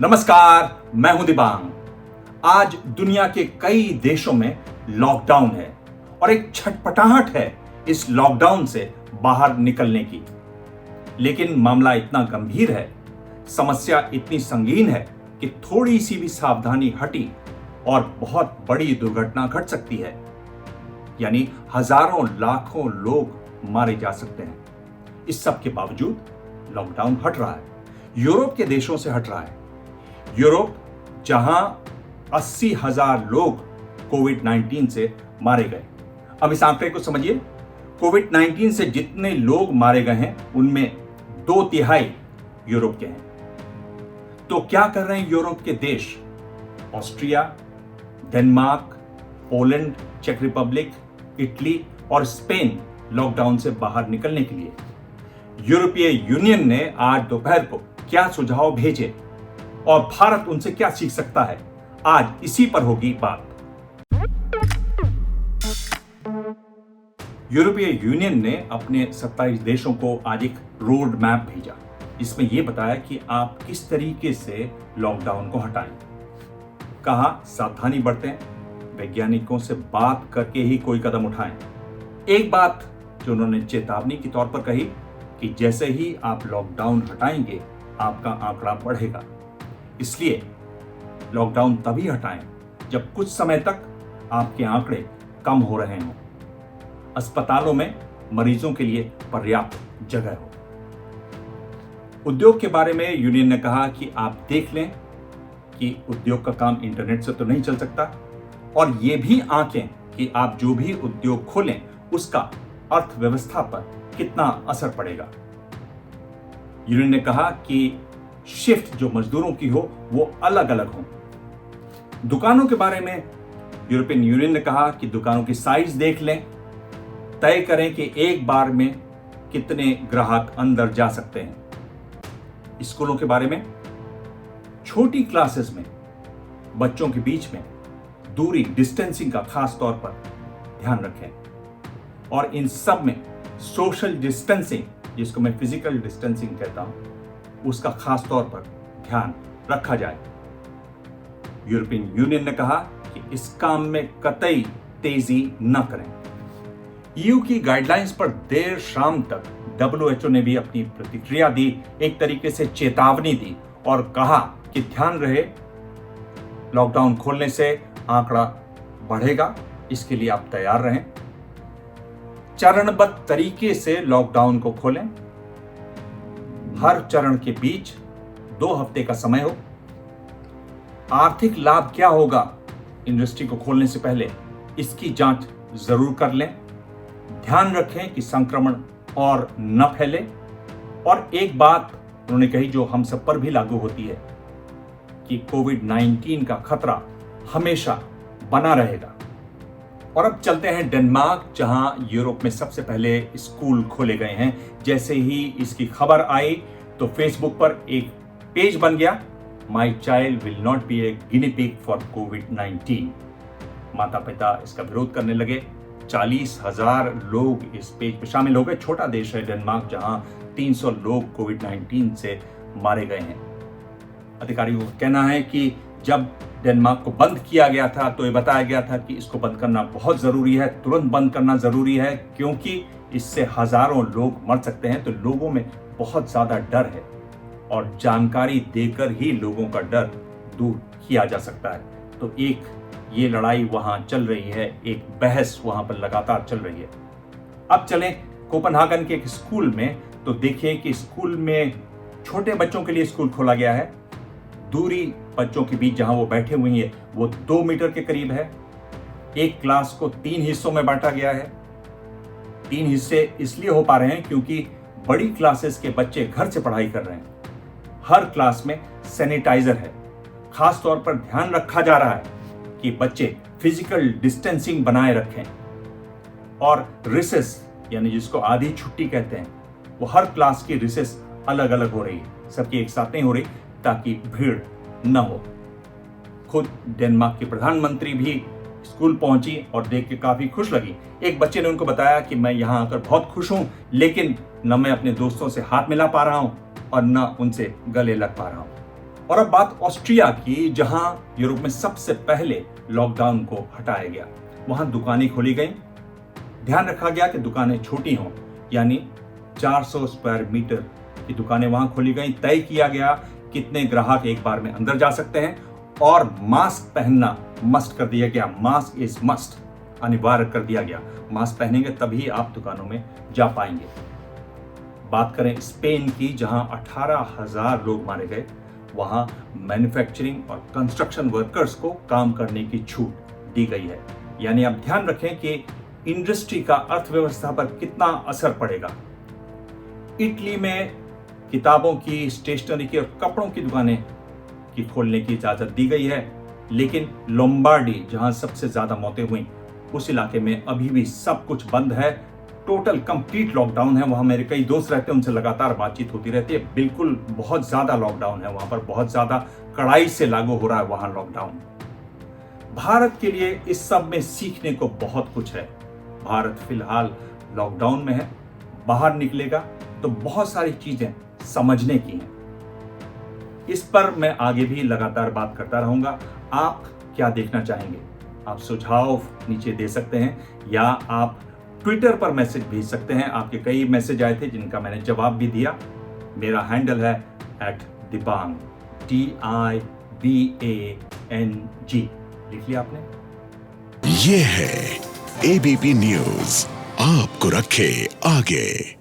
नमस्कार, मैं हूं दिबांग। आज दुनिया के कई देशों में लॉकडाउन है और एक छटपटाहट है इस लॉकडाउन से बाहर निकलने की। लेकिन मामला इतना गंभीर है, समस्या इतनी संगीन है कि थोड़ी सी भी सावधानी हटी और बहुत बड़ी दुर्घटना घट सकती है। यानी हजारों लाखों लोग मारे जा सकते हैं। इस सब के बावजूद लॉकडाउन हट रहा है, यूरोप के देशों से हट रहा है। यूरोप जहां 80,000 लोग कोविड-19 से मारे गए। अब इस आंकड़े को समझिए, कोविड-19 से जितने लोग मारे गए हैं उनमें 2/3 यूरोप के हैं। तो क्या कर रहे हैं यूरोप के देश? ऑस्ट्रिया, डेनमार्क, पोलैंड, चेक रिपब्लिक, इटली और स्पेन लॉकडाउन से बाहर निकलने के लिए। यूरोपीय यूनियन ने आज दोपहर को क्या सुझाव भेजे और भारत उनसे क्या सीख सकता है, आज इसी पर होगी बात। यूरोपीय यूनियन ने अपने 27 देशों को आज एक रोड मैप भेजा। इसमें यह बताया कि आप किस तरीके से लॉकडाउन को हटाएं। कहा सावधानी बरतें, वैज्ञानिकों से बात करके ही कोई कदम उठाएं। एक बात जो उन्होंने चेतावनी के तौर पर कही कि जैसे ही आप लॉकडाउन हटाएंगे आपका आंकड़ा बढ़ेगा। इसलिए लॉकडाउन तभी हटाएं जब कुछ समय तक आपके आंकड़े कम हो रहे हों, अस्पतालों में मरीजों के लिए पर्याप्त जगह हो। उद्योग के बारे में यूनियन ने कहा कि आप देख लें कि उद्योग का काम इंटरनेट से तो नहीं चल सकता, और ये भी आंकें कि आप जो भी उद्योग खोलें उसका अर्थव्यवस्था पर कितना असर पड़ेगा। यूनियन ने कहा कि शिफ्ट जो मजदूरों की हो वो अलग अलग हो। दुकानों के बारे में यूरोपियन यूनियन ने कहा कि दुकानों की साइज देख लें, तय करें कि एक बार में कितने ग्राहक अंदर जा सकते हैं। स्कूलों के बारे में छोटी क्लासेस में बच्चों के बीच में दूरी, डिस्टेंसिंग का खास तौर पर ध्यान रखें, और इन सब में सोशल डिस्टेंसिंग, जिसको मैं फिजिकल डिस्टेंसिंग कहता हूं, उसका खास तौर पर ध्यान रखा जाए। यूरोपियन यूनियन ने कहा कि इस काम में कतई तेजी न करें। ईयू की गाइडलाइंस पर देर शाम तक WHO ने भी अपनी प्रतिक्रिया दी, एक तरीके से चेतावनी दी और कहा कि ध्यान रहे लॉकडाउन खोलने से आंकड़ा बढ़ेगा, इसके लिए आप तैयार रहें। चरणबद्ध तरीके से लॉकडाउन को खोलें, हर चरण के बीच 2 हफ्ते का समय हो। आर्थिक लाभ क्या होगा इंडस्ट्री को खोलने से पहले, इसकी जांच जरूर कर लें। ध्यान रखें कि संक्रमण और न फैले। और एक बात उन्होंने कही जो हम सब पर भी लागू होती है कि कोविड-19 का खतरा हमेशा बना रहेगा। और अब चलते हैं डेनमार्क, जहां यूरोप में सबसे पहले स्कूल खोले गए हैं। जैसे ही इसकी खबर आई तो फेसबुक पर एक पेज बन गया, my child will not be a guinea pig for कोविड-19। माता पिता इसका विरोध करने लगे। 40,000 लोग इस पेज पर शामिल हो गए। छोटा देश है डेनमार्क, जहां 300 लोग कोविड-19 से मारे गए हैं। अधिकारियों का कहना है कि जब डेनमार्क को बंद किया गया था तो ये बताया गया था कि इसको बंद करना बहुत जरूरी है, तुरंत बंद करना जरूरी है, क्योंकि इससे हजारों लोग मर सकते हैं। तो लोगों में बहुत ज्यादा डर है और जानकारी देकर ही लोगों का डर दूर किया जा सकता है। तो एक ये लड़ाई वहां चल रही है, एक बहस वहां पर लगातार चल रही है। अब चलें कोपेनहेगन के एक स्कूल में, तो देखिए कि स्कूल में छोटे बच्चों के लिए स्कूल खोला गया है। दूरी बच्चों के बीच जहां वो बैठे हुए हैं वो 2 मीटर के करीब है। एक क्लास को 3 हिस्सों में बांटा गया है। 3 हिस्से इसलिए हो पा रहे हैं क्योंकि बड़ी क्लासेस के बच्चे घर से पढ़ाई कर रहे हैं। हर क्लास में सैनिटाइजर है। खास तौर पर ध्यान रखा जा रहा है कि बच्चे फिजिकल डिस्टेंसिंग बनाए रखें। और रिसेस, यानी जिसको आधी छुट्टी कहते हैं, वो हर क्लास की रिसेस अलग अलग हो रही है, सबकी एक साथ नहीं हो रही, ताकि भीड़ न हो। खुद डेनमार्क की प्रधानमंत्री भी स्कूल पहुंची और देख के काफी खुश लगी। एक बच्चे ने उनको बताया कि मैं यहाँ आकर बहुत खुश हूं, लेकिन न मैं अपने दोस्तों से हाथ मिला पा रहा हूं और न उनसे गले लग पा रहा हूं। और अब बात ऑस्ट्रिया की, जहां यूरोप में सबसे पहले लॉकडाउन को हटाया गया। वहां दुकानें खोली गई। ध्यान रखा गया कि दुकानें छोटी हों, यानी 400 स्क्वायर मीटर की दुकानें वहां खोली गई। तय किया गया कितने ग्राहक एक बार में अंदर जा सकते हैं और मास्क पहनना मस्ट कर दिया गया। मास्क इज मस्ट, अनिवार्य कर दिया गया। मास्क पहनेंगे तभी आप दुकानों में जा पाएंगे। बात करें स्पेन की, जहां 18,000 लोग मारे गए, वहां मैन्युफैक्चरिंग और कंस्ट्रक्शन वर्कर्स को काम करने की छूट दी गई है। यानी आप ध्यान रखें कि इंडस्ट्री का अर्थव्यवस्था पर कितना असर पड़ेगा। इटली में किताबों की, स्टेशनरी की और कपड़ों की दुकानें की खोलने की इजाजत दी गई है, लेकिन लोम्बार्डी, जहां सबसे ज्यादा मौतें हुई, उस इलाके में अभी भी सब कुछ बंद है। टोटल कंप्लीट लॉकडाउन है। वहां मेरे कई दोस्त रहते हैं, उनसे लगातार बातचीत होती रहती है। बिल्कुल बहुत ज्यादा लॉकडाउन है वहां पर, बहुत ज्यादा कड़ाई से लागू हो रहा है वहां लॉकडाउन। भारत के लिए इस सब में सीखने को बहुत कुछ है। भारत फिलहाल लॉकडाउन में है, बाहर निकलेगा तो बहुत सारी चीजें समझने की हैं। इस पर मैं आगे भी लगातार बात करता रहूंगा। आप क्या देखना चाहेंगे? आप सुझाव नीचे दे सकते हैं या आप ट्विटर पर मैसेज भेज सकते हैं। आपके कई मैसेज आए थे जिनका मैंने जवाब भी दिया। मेरा हैंडल है @दिबांग, TIBANG। लिख लिया आपने? ये है ABP न्यूज, आपको रखे आगे।